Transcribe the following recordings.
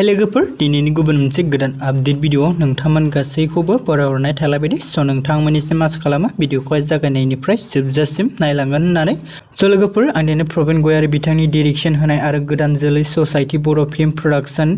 लोगोफोर दिनैनि गुबुन मोनसे गोदान आपडेट भिडिअ नोंथांमोन गासैखौबो बरायहरनाय थाला बायदि नोंथांमोननिसिम आसा खालामो भिडिअखौहाय जागायनायनिफ्राय जोबजासिम नायलांगोन होननानै लोगोफोर आं दिनै प्रबीण गयारी बिथांनि डाइरेक्शन होनाय आरो गोदान जोलै ससाइटि बर' फिल्म प्रडाक्शन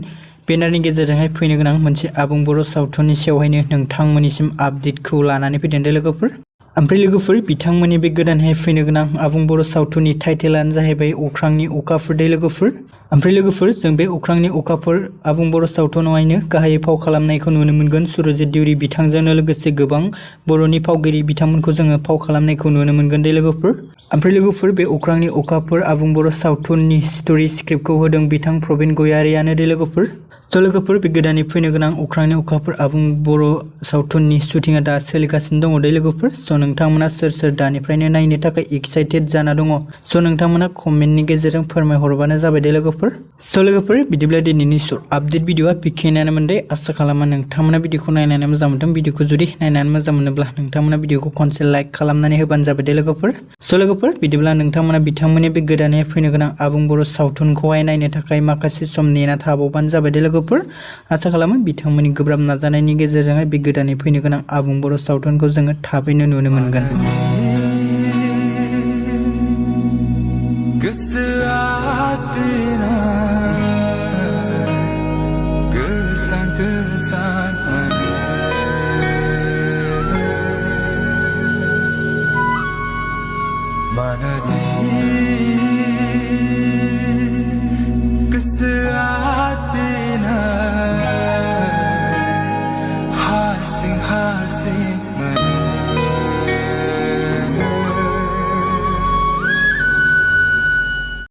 बेनारनि गेजेरजोंहाय फैनो गोनां मोनसे आबुं बर' सावथुननि सायावहायनो नोंथांमोननिसिम आपडेटखौ लानानै फैदों लोगोफोर। ओमफ्राय लोगोफोर बिथांमोननि बे गोदानहाय फैनो गोनां आबुं बर' सावथुननि टाइटेलानो जाहैबाय अख्रांनि अखाफोर लोगोफोर। ओमफ्राय लोगोफोर जों बे अख्रांनि अखाफोर आबुं बर' सावथुनावहायनो गाहायै फाव खालामनायखौ नुनो मोनगोन सुरजित दिउरि बिथांजोंनो लोगोसे गोबां बर'नि फावगिरि बिथांमोनखौ जोङो फाव खालामनायखौ नुनो मोनगोन लोगोफोर। ओमफ्राय लोगोफोर बे अख्रांनि अखाफोर आबुं बर' सावथुननि स्ट'री स्क्रिप्टखौ होदों बिथां प्रबीण गयारीआनो लोगोफोर। लोगोफोर बे गोदानै फैनो गोनां अख्रांनि अखाफोर आबुं बर' सावथुननि शुटिंआ दा सोलिगासिनो दङ लोगोफोर। नोंथांमोना सोर दानिफ्रायनो नायनो थाखाय एक्साइटेड जाना दङ नोंथांमोना कमेन्टनि गेजेरजों फोरमायहरबानो जाबाय लोगोफोर। लोगोफोर बिदिब्ला दिनैनि आपडेट भिडिअआ बेखिनियानो मोनदे। आसा खालामो नोंथांमोना भिडिअखौ नायनानै मोजां मोनदों। भिडिअखौ जुदि नायनानै मोजां मोनोब्ला नोंथांमोना भिडिअखौ खनसे लाइक खालामनानै होबानो जाबाय लोगोफोर। लोगोफोर बिदिब्ला नोंथांमोना बिथांमोननि बे गोदानै फैनो गोनां आबुं बर' सावथुनखौहाय नायनो थाखाय माखासे सम नेना थाबावबानो जाबाय लोगोफोर। आसा खालामो बिथांमोननि गोब्राब नाजानायनि गेजेरजोंहाय बे गोदानै फैनो गोनां आबुं बर' सावथुनखौ जोङो थाबैनो नुनो मोनगोन। Harsing